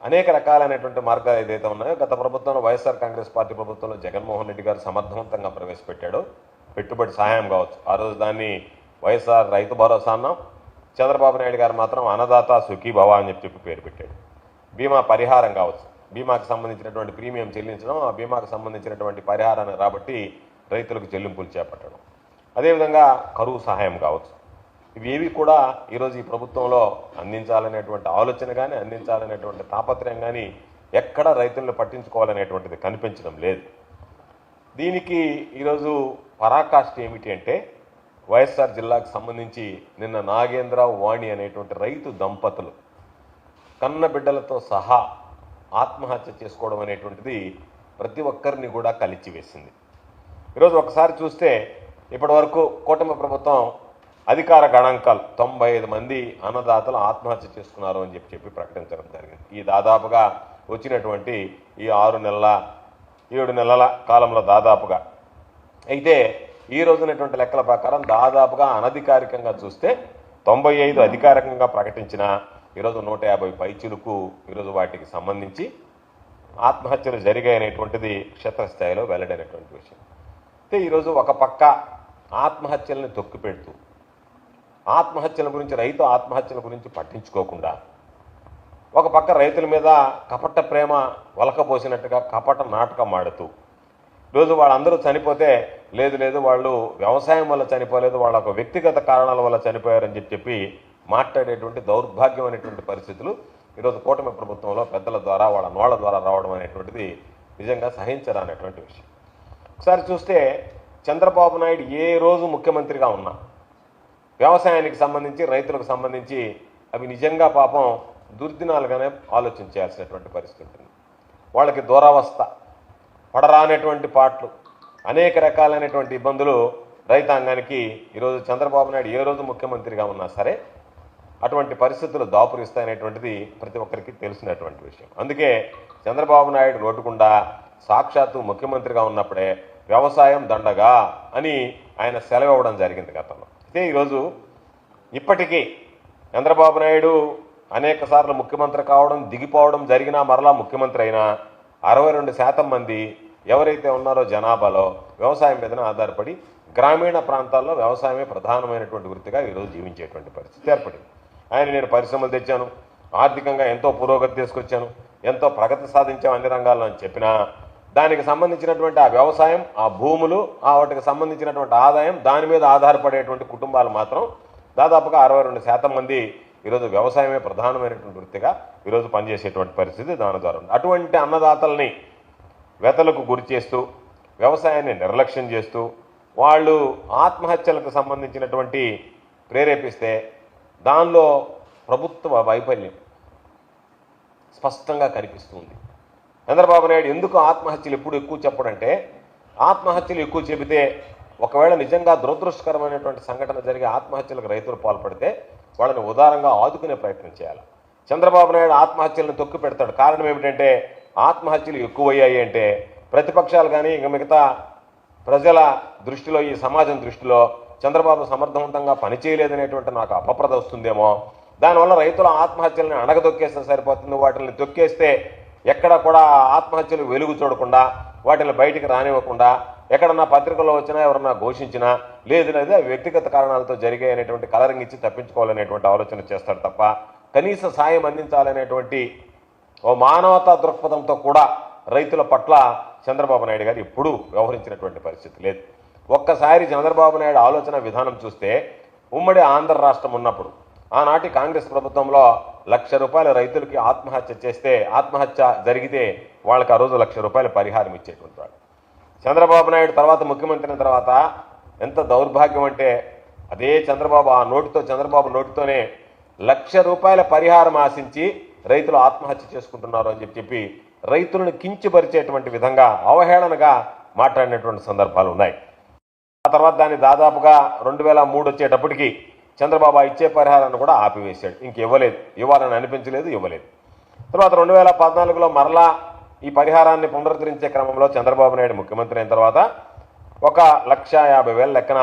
అనేక రకాలైనటువంటి మార్గాలు ఏదైతే ఉన్నాయో గత ప్రభుత్వంలో వైఎస్ఆర్ కాంగ్రెస్ పార్టీ ప్రభుత్వంలో జగన్మోహన్ రెడ్డి గారు సమర్థవంతంగా ప్రవేశపెట్టాడు. పెట్టుబడి సహాయం కావచ్చు, ఆ రోజు దాన్ని వైఎస్ఆర్ రైతు భరోసా అన్నాం. చంద్రబాబు నాయుడు గారు మాత్రం అన్నదాత సుఖీభవ అని చెప్పి పేరు పెట్టాడు. బీమా పరిహారం కావచ్చు, బీమాకు సంబంధించినటువంటి ప్రీమియం చెల్లించడం, ఆ బీమాకు సంబంధించినటువంటి పరిహారాన్ని రాబట్టి రైతులకు చెల్లింపులు చేపట్టడం. అదేవిధంగా కరువు సహాయం కావచ్చు. ఇవేవి కూడా ఈరోజు ఈ ప్రభుత్వంలో అందించాలనేటువంటి ఆలోచన కానీ, అందించాలనేటువంటి తాపత్రయం కానీ ఎక్కడ రైతులను పట్టించుకోవాలనేటువంటిది కనిపించడం లేదు. దీనికి ఈరోజు పరాకాష్ఠ ఏమిటి అంటే, వైఎస్ఆర్ జిల్లాకు సంబంధించి నిన్న నాగేంద్ర వాణి అనేటువంటి రైతు దంపతులు కన్న బిడ్డలతో సహా ఆత్మహత్య చేసుకోవడం అనేటువంటిది ప్రతి ఒక్కరిని కూడా కలిచివేసింది. ఈరోజు ఒకసారి చూస్తే ఇప్పటి వరకు కూటమి ప్రభుత్వం అధికార గణాంకాలు 95 మంది అన్నదాతలు ఆత్మహత్య చేసుకున్నారు అని చెప్పి ప్రకటించడం జరిగింది. ఈ దాదాపుగా వచ్చినటువంటి ఈ 6 నెలల 7 నెలల కాలంలో దాదాపుగా. అయితే ఈ రోజునటువంటి లెక్కల ప్రకారం దాదాపుగా అనధికారికంగా చూస్తే 95 అధికారికంగా ప్రకటించిన ఈరోజు 150 పైచిలుకు ఈరోజు వాటికి సంబంధించి ఆత్మహత్యలు జరిగాయనేటువంటిది క్షేత్రస్థాయిలో వెల్లడైనటువంటి విషయం. అయితే ఈరోజు ఒక పక్క ఆత్మహత్యలను తొక్కిపెడుతూ ఆత్మహత్యల గురించి, రైతు ఆత్మహత్యల గురించి పట్టించుకోకుండా ఒక పక్క రైతుల మీద కపట ప్రేమ వలకపోసినట్టుగా కపట నాటకం ఆడుతూ ఈరోజు వాళ్ళందరూ చనిపోతే లేదు వాళ్ళు వ్యవసాయం వల్ల చనిపోలేదు, వాళ్ళ ఒక వ్యక్తిగత కారణాల వల్ల చనిపోయారని చెప్పి మాట్లాడేటువంటి దౌర్భాగ్యమైనటువంటి పరిస్థితులు ఈరోజు కూటమి ప్రభుత్వంలో పెద్దల ద్వారా వాళ్ళ నోళ్ల ద్వారా రావడం అనేటువంటిది నిజంగా సహించరానటువంటి విషయం. ఒకసారి చూస్తే చంద్రబాబు నాయుడు ఏ రోజు ముఖ్యమంత్రిగా ఉన్నా వ్యవసాయానికి సంబంధించి, రైతులకు సంబంధించి అవి నిజంగా పాపం దుర్దినాలుగానే ఆలోచించాల్సినటువంటి పరిస్థితి ఉంటుంది. వాళ్ళకి దురవస్థ, పడరానటువంటి పాటలు, అనేక రకాలైనటువంటి ఇబ్బందులు రైతాంగానికి ఈరోజు చంద్రబాబు నాయుడు ఏ రోజు ముఖ్యమంత్రిగా ఉన్నా సరే అటువంటి పరిస్థితులు దాపురిస్తాయనేటువంటిది ప్రతి ఒక్కరికి తెలిసినటువంటి విషయం. అందుకే చంద్రబాబు నాయుడు నోటుకుండా సాక్షాత్తు ముఖ్యమంత్రిగా ఉన్నప్పుడే వ్యవసాయం దండగా అని ఆయన సెలవు ఇవ్వడం జరిగింది గతంలో. అయితే ఈరోజు ఇప్పటికీ చంద్రబాబు నాయుడు అనేక సార్లు ముఖ్యమంత్రి కావడం, దిగిపోవడం జరిగినా మరలా ముఖ్యమంత్రి అయినా 62% మంది ఎవరైతే ఉన్నారో జనాభాలో వ్యవసాయం మీదనే ఆధారపడి గ్రామీణ ప్రాంతాల్లో వ్యవసాయమే ప్రధానమైనటువంటి వృత్తిగా ఈరోజు జీవించేటువంటి పరిస్థితి ఏర్పడింది. నేను పరిశ్రమలు తెచ్చాను, ఆర్థికంగా ఎంతో పురోగతి తీసుకొచ్చాను, ఎంతో ప్రగతి సాధించాం అన్ని రంగాల్లో అని చెప్పినా దానికి సంబంధించినటువంటి ఆ వ్యవసాయం, ఆ భూములు, వాటికి సంబంధించినటువంటి ఆదాయం, దాని మీద ఆధారపడేటువంటి కుటుంబాలు మాత్రం దాదాపుగా 62% మంది ఈరోజు వ్యవసాయమే ప్రధానమైనటువంటి వృత్తిగా ఈరోజు పనిచేసేటువంటి పరిస్థితి దాని ద్వారా ఉంది. అటువంటి అన్నదాతల్ని వెతలకు గురి చేస్తూ, వ్యవసాయాన్ని నిర్లక్ష్యం చేస్తూ, వాళ్ళు ఆత్మహత్యలకు సంబంధించినటువంటి ప్రేరేపిస్తే దానిలో ప్రభుత్వ వైఫల్యం స్పష్టంగా కనిపిస్తుంది. చంద్రబాబు నాయుడు ఎందుకు ఆత్మహత్యలు ఎప్పుడు ఎక్కువ చెప్పడంటే, ఆత్మహత్యలు ఎక్కువ చెబితే ఒకవేళ నిజంగా దురదృష్టకరమైనటువంటి సంఘటన జరిగి ఆత్మహత్యలకు రైతులు పాల్పడితే వాళ్ళని ఉదారంగా ఆదుకునే ప్రయత్నం చేయాలి. చంద్రబాబు నాయుడు ఆత్మహత్యలను తొక్కి పెడతాడు. కారణం ఏమిటంటే, ఆత్మహత్యలు ఎక్కువయ్యాయి అంటే ప్రతిపక్షాలు కానీ ఇంకా మిగతా ప్రజల దృష్టిలో, ఈ సమాజం దృష్టిలో చంద్రబాబు సమర్థవంతంగా పనిచేయలేదనేటువంటి నాకు అపప్రద వస్తుందేమో, దానివల్ల రైతుల ఆత్మహత్యలను అణగదొక్కేస్తే సరిపోతుంది. వాటిని తొక్కేస్తే ఎక్కడ కూడా ఆత్మహత్యలు వెలుగు చూడకుండా, వాటిని బయటికి రానివ్వకుండా, ఎక్కడన్నా పత్రికల్లో వచ్చినా ఎవరన్నా ఘోషించినా లేదు వ్యక్తిగత కారణాలతో జరిగాయి అనేటువంటి కలరింగ్ ఇచ్చి తప్పించుకోవాలనేటువంటి ఆలోచన చేస్తాడు తప్ప కనీస సాయం అందించాలనేటువంటి ఓ మానవతా దృక్పథంతో కూడా రైతుల పట్ల చంద్రబాబు నాయుడు గారు ఎప్పుడూ వ్యవహరించినటువంటి పరిస్థితి లేదు. ఒక్కసారి చంద్రబాబు నాయుడు ఆలోచన విధానం చూస్తే, ఉమ్మడి ఆంధ్ర రాష్ట్రం ఉన్నప్పుడు ఆనాటి కాంగ్రెస్ ప్రభుత్వంలో ₹1,00,000 రైతులకి ఆత్మహత్య జరిగితే వాళ్ళకి ఆ రోజు ₹1,00,000 పరిహారం ఇచ్చేటువంటి వాడు. చంద్రబాబు నాయుడు తర్వాత ముఖ్యమంత్రి అయిన తర్వాత ఎంత దౌర్భాగ్యం అంటే, అదే చంద్రబాబు నోటితోనే ₹1,00,000 పరిహారం ఆశించి రైతులు ఆత్మహత్య చేసుకుంటున్నారు అని చెప్పి రైతులను కించపరిచేటువంటి విధంగా అవహేళనగా మాట్లాడినటువంటి సందర్భాలు ఉన్నాయి. ఆ తర్వాత దాన్ని దాదాపుగా 2003 వచ్చేటప్పటికి చంద్రబాబు ఇచ్చే పరిహారాన్ని కూడా ఆపివేశాడు. ఇవ్వలేదు, ఇవ్వాలని అనిపించలేదు, ఇవ్వలేదు. తర్వాత 2014లో మరలా ఈ పరిహారాన్ని పునరుద్ధరించే క్రమంలో చంద్రబాబు నాయుడు ముఖ్యమంత్రి అయిన తర్వాత 1,50,000 లెక్కన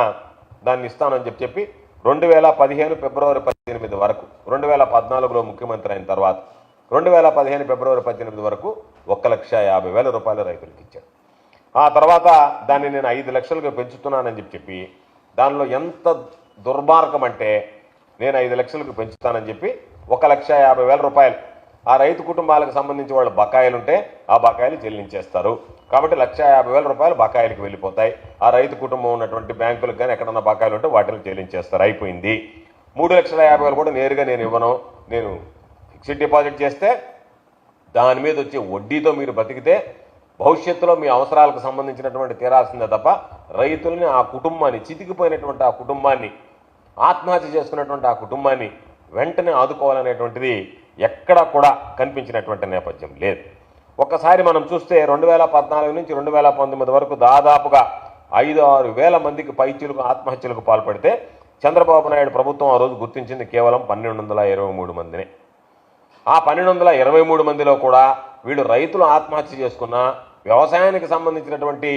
దాన్ని ఇస్తానని చెప్పి 2015 ఫిబ్రవరి 18 వరకు 2014లో ముఖ్యమంత్రి అయిన తర్వాత 2015 ఫిబ్రవరి 18 వరకు 1,50,000 రూపాయలు రైతులకు ఇచ్చాడు. ఆ తర్వాత దాన్ని నేను 5 లక్షలకు పెంచుతున్నానని చెప్పి దానిలో ఎంత దుర్మార్గం అంటే నేను 5 లక్షలకు పెంచుతానని చెప్పి 1,50,000 రూపాయలు ఆ రైతు కుటుంబాలకు సంబంధించి వాళ్ళ బకాయిలు ఉంటే ఆ బకాయిలు చెల్లించేస్తారు. కాబట్టి 1,50,000 రూపాయలు బకాయిలకు వెళ్ళిపోతాయి. ఆ రైతు కుటుంబం ఉన్నటువంటి బ్యాంకులకు కానీ ఎక్కడన్నా బకాయిలు ఉంటే వాటిని చెల్లించేస్తారు. అయిపోయింది. 3,50,000 కూడా నేరుగా నేను ఇవ్వను. నేను ఫిక్స్డ్ డిపాజిట్ చేస్తే దాని మీద వచ్చే వడ్డీతో మీరు బతికితే భవిష్యత్తులో మీ అవసరాలకు సంబంధించినటువంటి తీరాల్సిందే తప్ప రైతుల్ని ఆ కుటుంబాన్ని చితికిపోయినటువంటి ఆ కుటుంబాన్ని ఆత్మహత్య చేసుకున్నటువంటి ఆ కుటుంబాన్ని వెంటనే ఆదుకోవాలనేటువంటిది ఎక్కడా కూడా కనిపించినటువంటి నేపథ్యం లేదు. ఒక్కసారి మనం చూస్తే 2014 నుంచి 2019 వరకు దాదాపుగా 5-6 వేల మందికి పైచీలకు ఆత్మహత్యలకు పాల్పడితే చంద్రబాబు నాయుడు ప్రభుత్వం ఆ రోజు గుర్తించింది కేవలం 1,223 మందిని. ఆ 1,223 మందిలో కూడా వీళ్ళు రైతులు ఆత్మహత్య చేసుకున్న వ్యవసాయానికి సంబంధించినటువంటి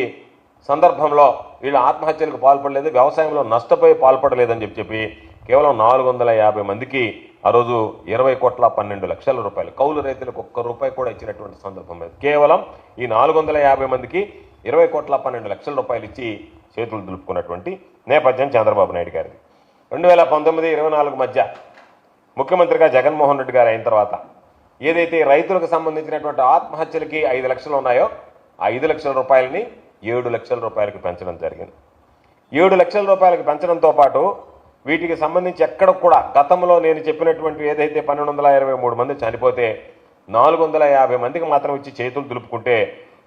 సందర్భంలో వీళ్ళు ఆత్మహత్యలకు పాల్పడలేదు, వ్యవసాయంలో నష్టపోయి పాల్పడలేదని చెప్పి కేవలం 450 మందికి ఆ రోజు 20,12,00,000 రూపాయలు కౌలు రైతులకు ₹1 కూడా ఇచ్చినటువంటి సందర్భం లేదు. కేవలం ఈ 450 మందికి 20,12,00,000 రూపాయలు ఇచ్చి చేతులు దులుపుకున్నటువంటి నేపథ్యం చంద్రబాబు నాయుడు గారిది. 2019-24 మధ్య ముఖ్యమంత్రిగా జగన్మోహన్ రెడ్డి గారు అయిన తర్వాత ఏదైతే రైతులకు సంబంధించినటువంటి ఆత్మహత్యలకి 5 లక్షలు ఉన్నాయో ఆ 5 లక్షల రూపాయలని 7 లక్షల రూపాయలకు పెంచడం జరిగింది. 7 లక్షల రూపాయలకు పెంచడంతో పాటు వీటికి సంబంధించి ఎక్కడ కూడా గతంలో నేను చెప్పినటువంటి ఏదైతే 1,223 మంది చనిపోతే 450 మందికి మాత్రం ఇచ్చి చేతులు దులుపుకుంటే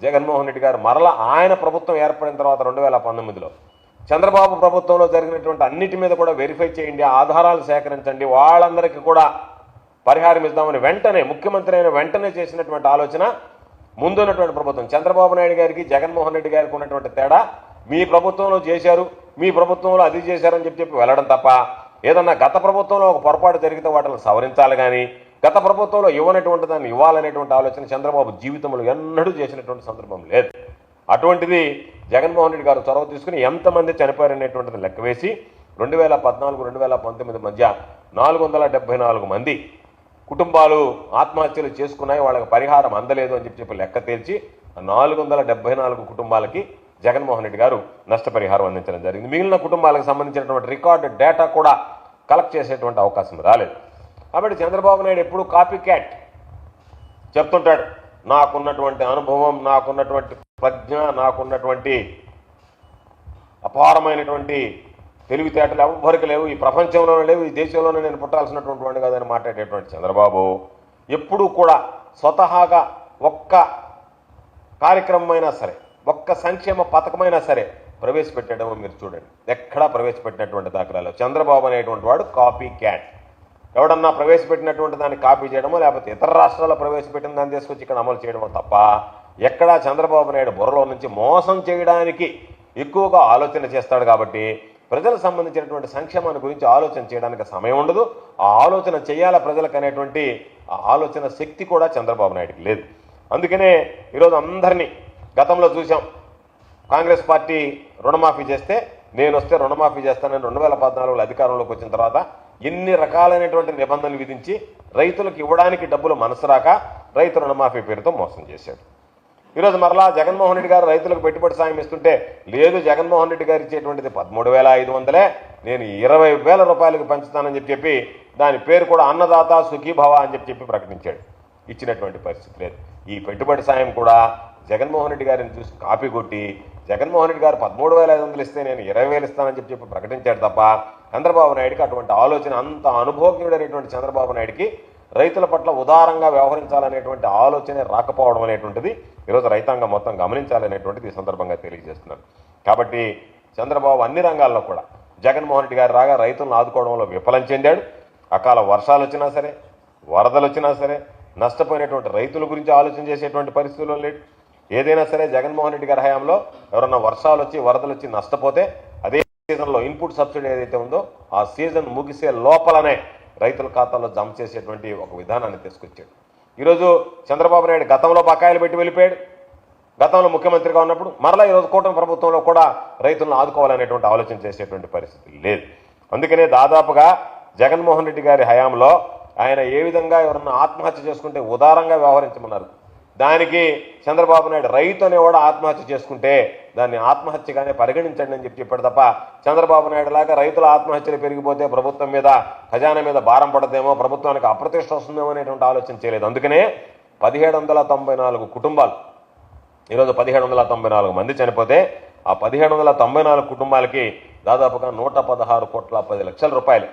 జగన్మోహన్ రెడ్డి గారు మరలా ఆయన ప్రభుత్వం ఏర్పడిన తర్వాత 2019లో చంద్రబాబు ప్రభుత్వంలో జరిగినటువంటి అన్నిటి మీద కూడా వెరిఫై చేయండి, ఆధారాలు సేకరించండి, వాళ్ళందరికీ కూడా పరిహారం ఇద్దామని వెంటనే ముఖ్యమంత్రి అయిన వెంటనే చేసినటువంటి ఆలోచన ముందున్నటువంటి ప్రభుత్వం చంద్రబాబు నాయుడు గారికి జగన్మోహన్ రెడ్డి గారికి ఉన్నటువంటి తేడా మీ ప్రభుత్వంలో చేశారు, మీ ప్రభుత్వంలో అది చేశారని చెప్పి వెళ్ళడం తప్ప ఏదన్నా గత ప్రభుత్వంలో ఒక పొరపాటు జరిగితే వాటిని సవరించాలి కానీ గత ప్రభుత్వంలో ఇవ్వనటువంటి దాన్ని ఇవ్వాలనేటువంటి ఆలోచన చంద్రబాబు జీవితంలో ఎన్నడూ చేసినటువంటి సందర్భం లేదు. అటువంటిది జగన్మోహన్ రెడ్డి గారు చొరవ తీసుకుని ఎంతమంది చనిపోయారనేటువంటిది లెక్క వేసి 2014-2019 మధ్య 474 మంది కుటుంబాలు ఆత్మహత్యలు చేసుకున్నాయి, వాళ్ళకి పరిహారం అందలేదు అని చెప్పి లెక్క తేల్చి 474 కుటుంబాలకి జగన్మోహన్ రెడ్డి గారు నష్టపరిహారం అందించడం జరిగింది. మిగిలిన కుటుంబాలకు సంబంధించినటువంటి రికార్డు డేటా కూడా కలెక్ట్ చేసేటువంటి అవకాశం రాలేదు. కాబట్టి చంద్రబాబు నాయుడు ఎప్పుడు కాపీ క్యాట్ చెప్తుంటాడు, నాకున్నటువంటి అనుభవం, నాకున్నటువంటి ప్రజ్ఞ, నాకున్నటువంటి అపారమైనటువంటి తెలివితేటలు ఎవ్వరికి లేవు, ఈ ప్రపంచంలోనే లేవు, ఈ దేశంలోనే నేను పుట్టాల్సినటువంటి వాడిని కాదని మాట్లాడేటువంటి చంద్రబాబు ఎప్పుడూ కూడా స్వతహాగా ఒక్క కార్యక్రమమైనా సరే, ఒక్క సంక్షేమ పథకమైనా సరే ప్రవేశపెట్టడం మీరు చూడండి, ఎక్కడా ప్రవేశపెట్టినటువంటి దాఖలాలు. చంద్రబాబు అనేటువంటి వాడు కాపీ క్యాట్. ఎవడన్నా ప్రవేశపెట్టినటువంటి దాన్ని కాపీ చేయడమో లేకపోతే ఇతర రాష్ట్రాల్లో ప్రవేశపెట్టిన దాన్ని తీసుకొచ్చి ఇక్కడ అమలు చేయడమో తప్ప ఎక్కడా చంద్రబాబు నాయుడు బుర్రలో నుంచి మోసం చేయడానికి ఎక్కువగా ఆలోచన చేస్తాడు. కాబట్టి ప్రజలకు సంబంధించినటువంటి సంక్షేమాన్ని గురించి ఆలోచన చేయడానికి సమయం ఉండదు. ఆ ఆలోచన చేయాల ప్రజలకు అనేటువంటి ఆ ఆలోచన శక్తి కూడా చంద్రబాబు నాయుడుకి లేదు. అందుకనే ఈరోజు అందరినీ గతంలో చూసాం, కాంగ్రెస్ పార్టీ రుణమాఫీ చేస్తే నేను వస్తే రుణమాఫీ చేస్తానని 2014లో అధికారంలోకి వచ్చిన తర్వాత ఎన్ని రకాలైనటువంటి నిబంధనలు విధించి రైతులకు ఇవ్వడానికి డబ్బులు మనసు రాక రైతు రుణమాఫీ పేరుతో మోసం చేశాడు. ఈరోజు మరలా జగన్మోహన్ రెడ్డి గారు రైతులకు పెట్టుబడి సాయం ఇస్తుంటే లేదు, జగన్మోహన్ రెడ్డి గారు ఇచ్చేటువంటిది 13,500, నేను 20,000 రూపాయలకు పెంచుతానని చెప్పి దాని పేరు కూడా అన్నదాత సుఖీభవ అని చెప్పి ప్రకటించాడు. ఇచ్చినటువంటి పరిస్థితి లేదు. ఈ పెట్టుబడి సాయం కూడా జగన్మోహన్ రెడ్డి గారిని చూసి కాపీ కొట్టి జగన్మోహన్ రెడ్డి గారు 13,500 ఇస్తే నేను 20,000 ఇస్తానని చెప్పి ప్రకటించాడు తప్ప చంద్రబాబు నాయుడికి అటువంటి ఆలోచన, అంత అనుభవజ్ఞుడైనటువంటి చంద్రబాబు నాయుడికి రైతుల పట్ల ఉదారంగా వ్యవహరించాలనేటువంటి ఆలోచనే రాకపోవడం అనేటువంటిది ఈరోజు రైతాంగం మొత్తం గమనించాలనేటువంటిది ఈ సందర్భంగా తెలియజేస్తున్నాను. కాబట్టి చంద్రబాబు అన్ని రంగాల్లో కూడా జగన్మోహన్ రెడ్డి గారు రాగా రైతులను ఆదుకోవడంలో విఫలం చెందాడు. అకాల వర్షాలు వచ్చినా సరే, వరదలు వచ్చినా సరే నష్టపోయినటువంటి రైతుల గురించి ఆలోచన చేసేటువంటి పరిస్థితుల్లో లేడు. ఏదైనా సరే జగన్మోహన్ రెడ్డి గారి హయాంలో ఎవరన్నా వర్షాలు వచ్చి వరదలు వచ్చి నష్టపోతే అదే సీజన్లో ఇన్పుట్ సబ్సిడీ ఏదైతే ఉందో ఆ సీజన్ ముగిసే లోపలనే రైతుల ఖాతాలో జమ చేసేటువంటి ఒక విధానాన్ని తీసుకొచ్చాడు. ఈరోజు చంద్రబాబు నాయుడు గతంలో బకాయిలు పెట్టి వెళ్ళిపోయాడు. గతంలో ముఖ్యమంత్రిగా ఉన్నప్పుడు మరలా ఈరోజు కూటమి ప్రభుత్వంలో కూడా రైతులను ఆదుకోవాలనేటువంటి ఆలోచన చేసేటువంటి పరిస్థితి లేదు. అందుకనే దాదాపుగా జగన్మోహన్ రెడ్డి గారి హయాంలో ఆయన ఏ విధంగా ఎవరన్నా ఆత్మహత్య చేసుకుంటే ఉదారంగా వ్యవహరించమన్నారు. దానికి చంద్రబాబు నాయుడు రైతు అనేవాడు ఆత్మహత్య చేసుకుంటే దాన్ని ఆత్మహత్యగానే పరిగణించండి అని చెప్పాడు తప్ప చంద్రబాబు నాయుడు లాగా రైతుల ఆత్మహత్యలు పెరిగిపోతే ప్రభుత్వం మీద ఖజానా మీద భారం పడదేమో, ప్రభుత్వానికి అప్రతిష్ట వస్తుందేమో అనేటువంటి ఆలోచన చేయలేదు. అందుకనే 1794 కుటుంబాలు, ఈరోజు 1794 మంది చనిపోతే ఆ 1794 కుటుంబాలకి దాదాపుగా 116 కోట్ల 10 లక్షల రూపాయలు